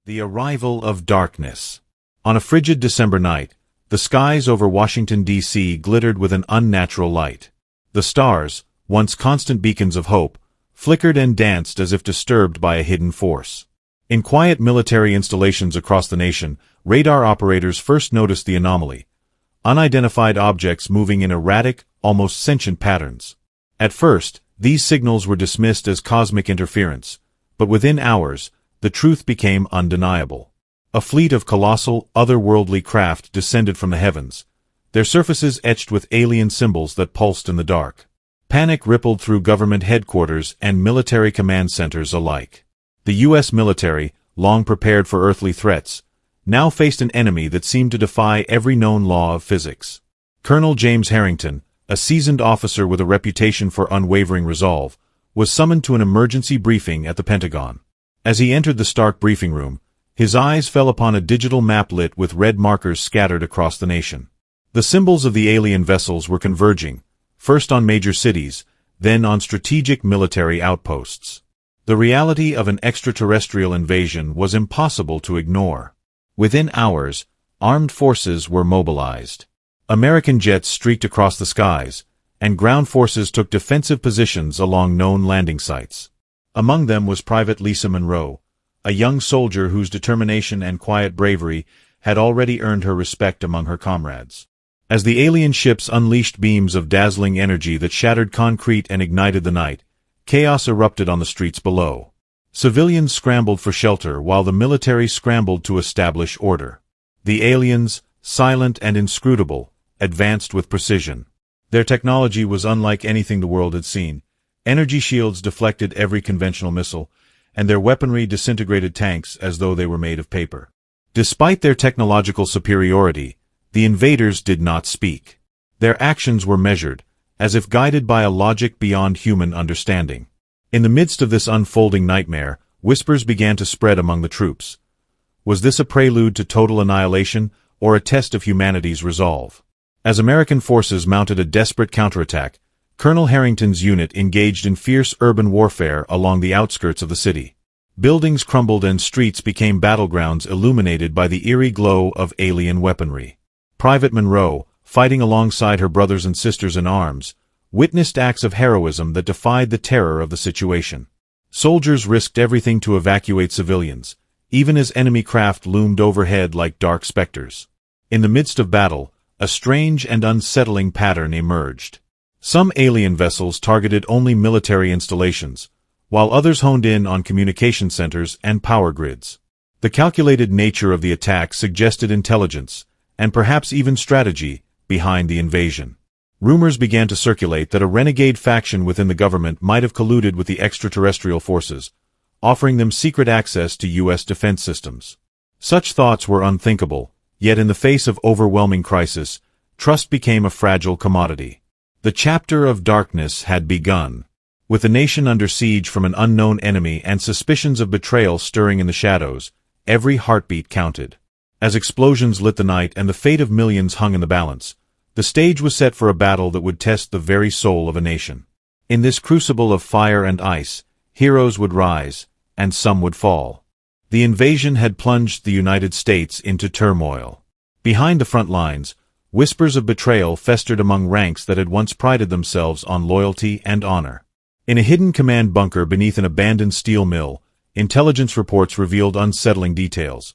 The arrival of darkness. On a frigid December night, the skies over Washington, D.C. glittered with an unnatural light. The stars, once constant beacons of hope, flickered and danced as if disturbed by a hidden force. In quiet military installations across the nation, radar operators first noticed the anomaly: unidentified objects moving in erratic, almost sentient patterns. At first, these signals were dismissed as cosmic interference, but within hours, the truth became undeniable. A fleet of colossal, otherworldly craft descended from the heavens, their surfaces etched with alien symbols that pulsed in the dark. Panic rippled through government headquarters and military command centers alike. The U.S. military, long prepared for earthly threats, now faced an enemy that seemed to defy every known law of physics. Colonel James Harrington, a seasoned officer with a reputation for unwavering resolve, was summoned to an emergency briefing at the Pentagon. As he entered the stark briefing room, his eyes fell upon a digital map lit with red markers scattered across the nation. The symbols of the alien vessels were converging, first on major cities, then on strategic military outposts. The reality of an extraterrestrial invasion was impossible to ignore. Within hours, armed forces were mobilized. American jets streaked across the skies, and ground forces took defensive positions along known landing sites. Among them was Private Lisa Monroe, a young soldier whose determination and quiet bravery had already earned her respect among her comrades. As the alien ships unleashed beams of dazzling energy that shattered concrete and ignited the night, chaos erupted on the streets below. Civilians scrambled for shelter while the military scrambled to establish order. The aliens, silent and inscrutable, advanced with precision. Their technology was unlike anything the world had seen. Energy shields deflected every conventional missile, and their weaponry disintegrated tanks as though they were made of paper. Despite their technological superiority, the invaders did not speak. Their actions were measured, as if guided by a logic beyond human understanding. In the midst of this unfolding nightmare, whispers began to spread among the troops. Was this a prelude to total annihilation, or a test of humanity's resolve? As American forces mounted a desperate counterattack, Colonel Harrington's unit engaged in fierce urban warfare along the outskirts of the city. Buildings crumbled and streets became battlegrounds illuminated by the eerie glow of alien weaponry. Private Monroe, fighting alongside her brothers and sisters in arms, witnessed acts of heroism that defied the terror of the situation. Soldiers risked everything to evacuate civilians, even as enemy craft loomed overhead like dark specters. In the midst of battle, a strange and unsettling pattern emerged. Some alien vessels targeted only military installations, while others honed in on communication centers and power grids. The calculated nature of the attack suggested intelligence, and perhaps even strategy, behind the invasion. Rumors began to circulate that a renegade faction within the government might have colluded with the extraterrestrial forces, offering them secret access to U.S. defense systems. Such thoughts were unthinkable, yet in the face of overwhelming crisis, trust became a fragile commodity. The chapter of darkness had begun. With the nation under siege from an unknown enemy and suspicions of betrayal stirring in the shadows, every heartbeat counted. As explosions lit the night and the fate of millions hung in the balance, the stage was set for a battle that would test the very soul of a nation. In this crucible of fire and ice, heroes would rise, and some would fall. The invasion had plunged the United States into turmoil. Behind the front lines, whispers of betrayal festered among ranks that had once prided themselves on loyalty and honor. In a hidden command bunker beneath an abandoned steel mill, intelligence reports revealed unsettling details.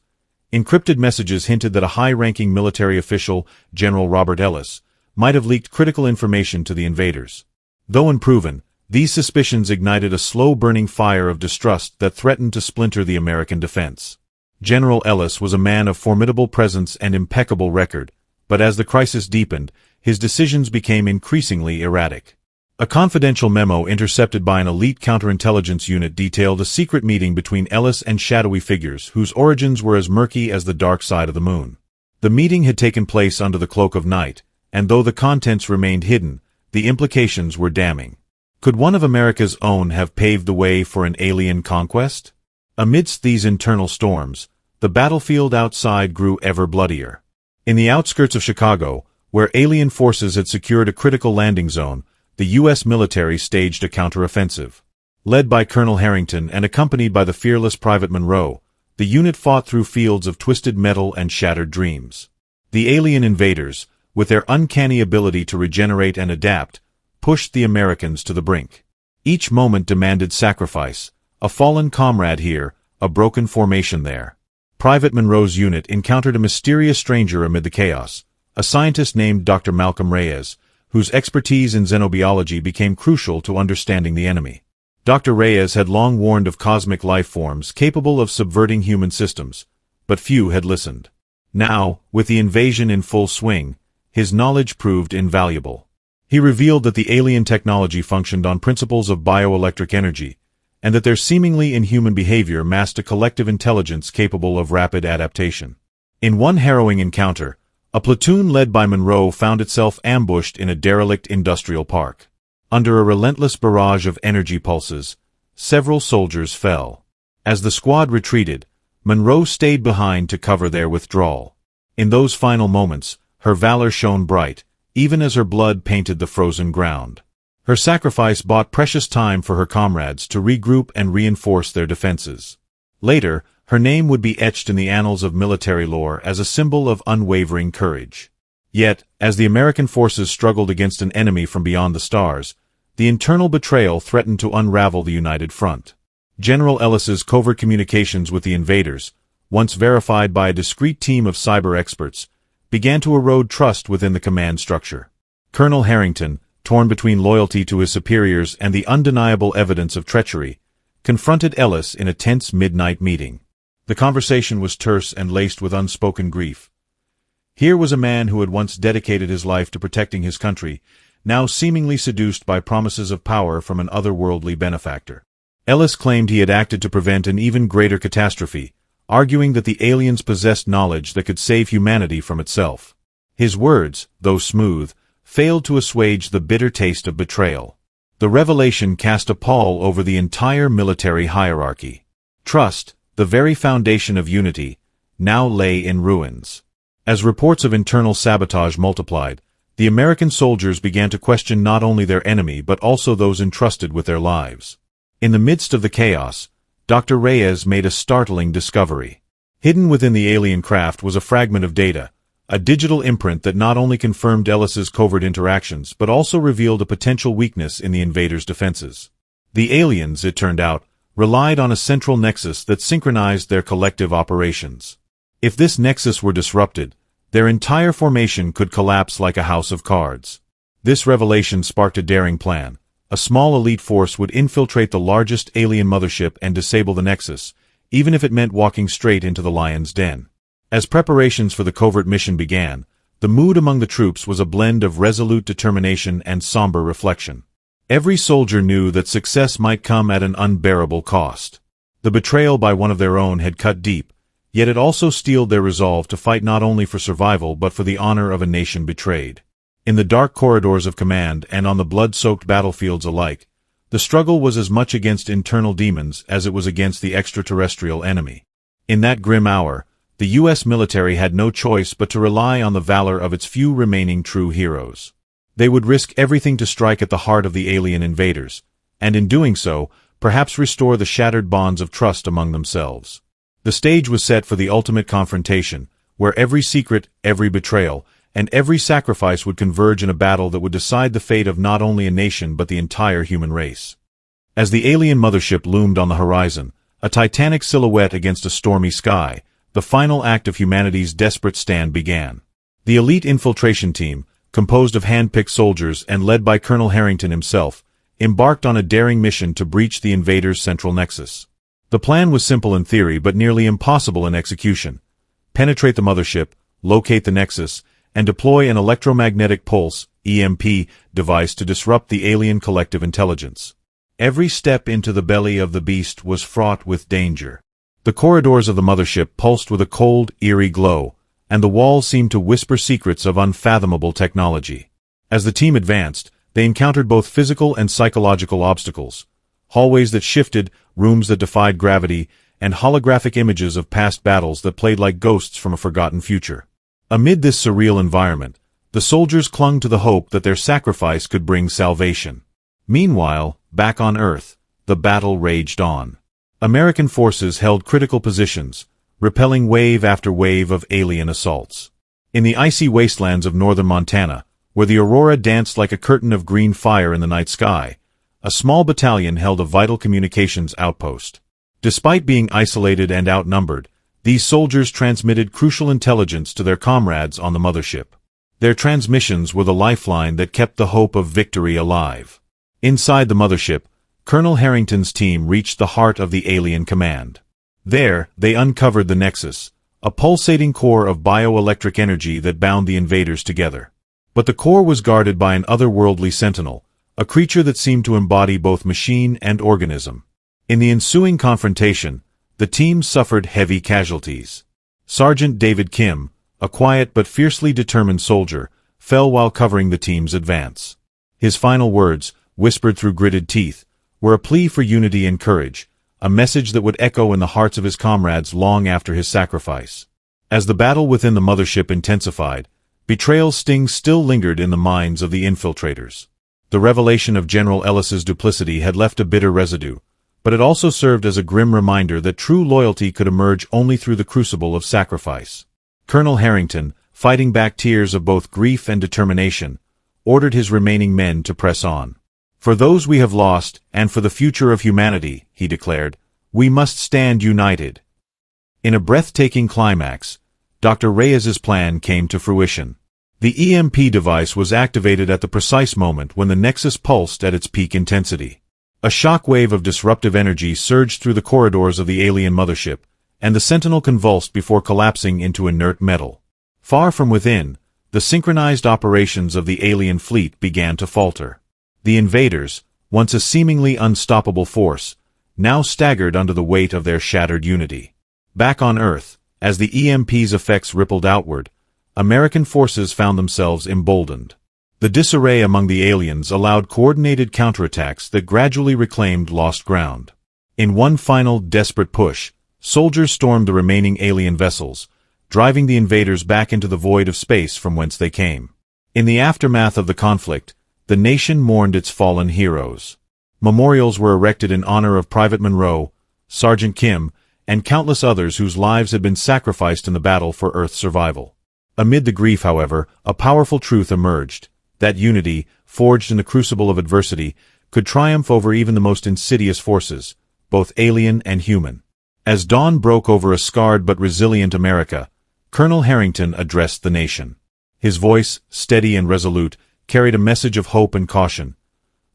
Encrypted messages hinted that a high-ranking military official, General Robert Ellis, might have leaked critical information to the invaders. Though unproven, these suspicions ignited a slow-burning fire of distrust that threatened to splinter the American defense. General Ellis was a man of formidable presence and impeccable record, but as the crisis deepened, his decisions became increasingly erratic. A confidential memo intercepted by an elite counterintelligence unit detailed a secret meeting between Ellis and shadowy figures whose origins were as murky as the dark side of the moon. The meeting had taken place under the cloak of night, and though the contents remained hidden, the implications were damning. Could one of America's own have paved the way for an alien conquest? Amidst these internal storms, the battlefield outside grew ever bloodier. In the outskirts of Chicago, where alien forces had secured a critical landing zone, the U.S. military staged a counteroffensive. Led by Colonel Harrington and accompanied by the fearless Private Monroe, the unit fought through fields of twisted metal and shattered dreams. The alien invaders, with their uncanny ability to regenerate and adapt, pushed the Americans to the brink. Each moment demanded sacrifice, a fallen comrade here, a broken formation there. Private Monroe's unit encountered a mysterious stranger amid the chaos, a scientist named Dr. Malcolm Reyes, whose expertise in xenobiology became crucial to understanding the enemy. Dr. Reyes had long warned of cosmic life forms capable of subverting human systems, but few had listened. Now, with the invasion in full swing, his knowledge proved invaluable. He revealed that the alien technology functioned on principles of bioelectric energy, and that their seemingly inhuman behavior masked a collective intelligence capable of rapid adaptation. In one harrowing encounter, a platoon led by Monroe found itself ambushed in a derelict industrial park. Under a relentless barrage of energy pulses, several soldiers fell. As the squad retreated, Monroe stayed behind to cover their withdrawal. In those final moments, her valor shone bright, even as her blood painted the frozen ground. Her sacrifice bought precious time for her comrades to regroup and reinforce their defenses. Later, her name would be etched in the annals of military lore as a symbol of unwavering courage. Yet, as the American forces struggled against an enemy from beyond the stars, the internal betrayal threatened to unravel the united front. General Ellis's covert communications with the invaders, once verified by a discreet team of cyber experts, began to erode trust within the command structure. Colonel Harrington, torn between loyalty to his superiors and the undeniable evidence of treachery, confronted Ellis in a tense midnight meeting. The conversation was terse and laced with unspoken grief. Here was a man who had once dedicated his life to protecting his country, now seemingly seduced by promises of power from an otherworldly benefactor. Ellis claimed he had acted to prevent an even greater catastrophe, arguing that the aliens possessed knowledge that could save humanity from itself. His words, though smooth, failed to assuage the bitter taste of betrayal. The revelation cast a pall over the entire military hierarchy. Trust, the very foundation of unity, now lay in ruins. As reports of internal sabotage multiplied, the American soldiers began to question not only their enemy but also those entrusted with their lives. In the midst of the chaos, Dr. Reyes made a startling discovery. Hidden within the alien craft was a fragment of data, a digital imprint that not only confirmed Ellis's covert interactions but also revealed a potential weakness in the invaders' defenses. The aliens, it turned out, relied on a central nexus that synchronized their collective operations. If this nexus were disrupted, their entire formation could collapse like a house of cards. This revelation sparked a daring plan. A small elite force would infiltrate the largest alien mothership and disable the nexus, even if it meant walking straight into the lion's den. As preparations for the covert mission began, the mood among the troops was a blend of resolute determination and somber reflection. Every soldier knew that success might come at an unbearable cost. The betrayal by one of their own had cut deep, yet it also steeled their resolve to fight not only for survival but for the honor of a nation betrayed. In the dark corridors of command and on the blood-soaked battlefields alike, the struggle was as much against internal demons as it was against the extraterrestrial enemy. In that grim hour, the U.S. military had no choice but to rely on the valor of its few remaining true heroes. They would risk everything to strike at the heart of the alien invaders, and in doing so, perhaps restore the shattered bonds of trust among themselves. The stage was set for the ultimate confrontation, where every secret, every betrayal, and every sacrifice would converge in a battle that would decide the fate of not only a nation but the entire human race. As the alien mothership loomed on the horizon, a titanic silhouette against a stormy sky, the final act of humanity's desperate stand began. The elite infiltration team, composed of hand-picked soldiers and led by Colonel Harrington himself, embarked on a daring mission to breach the invaders' central nexus. The plan was simple in theory but nearly impossible in execution. Penetrate the mothership, locate the nexus, and deploy an electromagnetic pulse (EMP) device to disrupt the alien collective intelligence. Every step into the belly of the beast was fraught with danger. The corridors of the mothership pulsed with a cold, eerie glow, and the walls seemed to whisper secrets of unfathomable technology. As the team advanced, they encountered both physical and psychological obstacles, hallways that shifted, rooms that defied gravity, and holographic images of past battles that played like ghosts from a forgotten future. Amid this surreal environment, the soldiers clung to the hope that their sacrifice could bring salvation. Meanwhile, back on Earth, the battle raged on. American forces held critical positions, repelling wave after wave of alien assaults. In the icy wastelands of northern Montana, where the aurora danced like a curtain of green fire in the night sky, a small battalion held a vital communications outpost. Despite being isolated and outnumbered, these soldiers transmitted crucial intelligence to their comrades on the mothership. Their transmissions were the lifeline that kept the hope of victory alive. Inside the mothership, Colonel Harrington's team reached the heart of the alien command. There, they uncovered the Nexus, a pulsating core of bioelectric energy that bound the invaders together. But the core was guarded by an otherworldly sentinel, a creature that seemed to embody both machine and organism. In the ensuing confrontation, the team suffered heavy casualties. Sergeant David Kim, a quiet but fiercely determined soldier, fell while covering the team's advance. His final words, whispered through gritted teeth, were a plea for unity and courage, a message that would echo in the hearts of his comrades long after his sacrifice. As the battle within the mothership intensified, betrayal's sting still lingered in the minds of the infiltrators. The revelation of General Ellis's duplicity had left a bitter residue, but it also served as a grim reminder that true loyalty could emerge only through the crucible of sacrifice. Colonel Harrington, fighting back tears of both grief and determination, ordered his remaining men to press on. "For those we have lost, and for the future of humanity," he declared, "we must stand united." In a breathtaking climax, Dr. Reyes's plan came to fruition. The EMP device was activated at the precise moment when the Nexus pulsed at its peak intensity. A shock wave of disruptive energy surged through the corridors of the alien mothership, and the Sentinel convulsed before collapsing into inert metal. Far from within, the synchronized operations of the alien fleet began to falter. The invaders, once a seemingly unstoppable force, now staggered under the weight of their shattered unity. Back on Earth, as the EMP's effects rippled outward, American forces found themselves emboldened. The disarray among the aliens allowed coordinated counterattacks that gradually reclaimed lost ground. In one final, desperate push, soldiers stormed the remaining alien vessels, driving the invaders back into the void of space from whence they came. In the aftermath of the conflict, the nation mourned its fallen heroes. Memorials were erected in honor of Private Monroe, Sergeant Kim, and countless others whose lives had been sacrificed in the battle for Earth's survival. Amid the grief, however, a powerful truth emerged, that unity, forged in the crucible of adversity, could triumph over even the most insidious forces, both alien and human. As dawn broke over a scarred but resilient America, Colonel Harrington addressed the nation. His voice, steady and resolute, carried a message of hope and caution.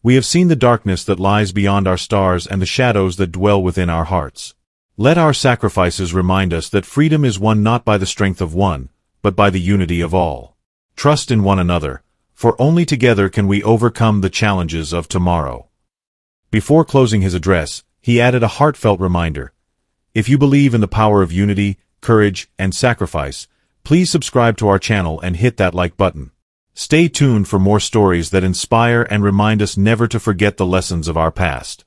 "We have seen the darkness that lies beyond our stars and the shadows that dwell within our hearts. Let our sacrifices remind us that freedom is won not by the strength of one, but by the unity of all. Trust in one another, for only together can we overcome the challenges of tomorrow." Before closing his address, he added a heartfelt reminder. If you believe in the power of unity, courage, and sacrifice, please subscribe to our channel and hit that like button. Stay tuned for more stories that inspire and remind us never to forget the lessons of our past.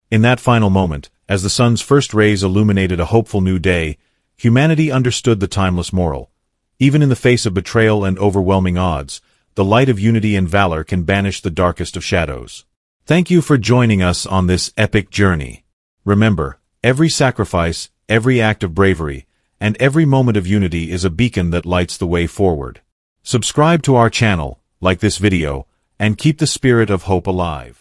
In that final moment, as the sun's first rays illuminated a hopeful new day, humanity understood the timeless moral. Even in the face of betrayal and overwhelming odds, the light of unity and valor can banish the darkest of shadows. Thank you for joining us on this epic journey. Remember, every sacrifice, every act of bravery, and every moment of unity is a beacon that lights the way forward. Subscribe to our channel, like this video, and keep the spirit of hope alive.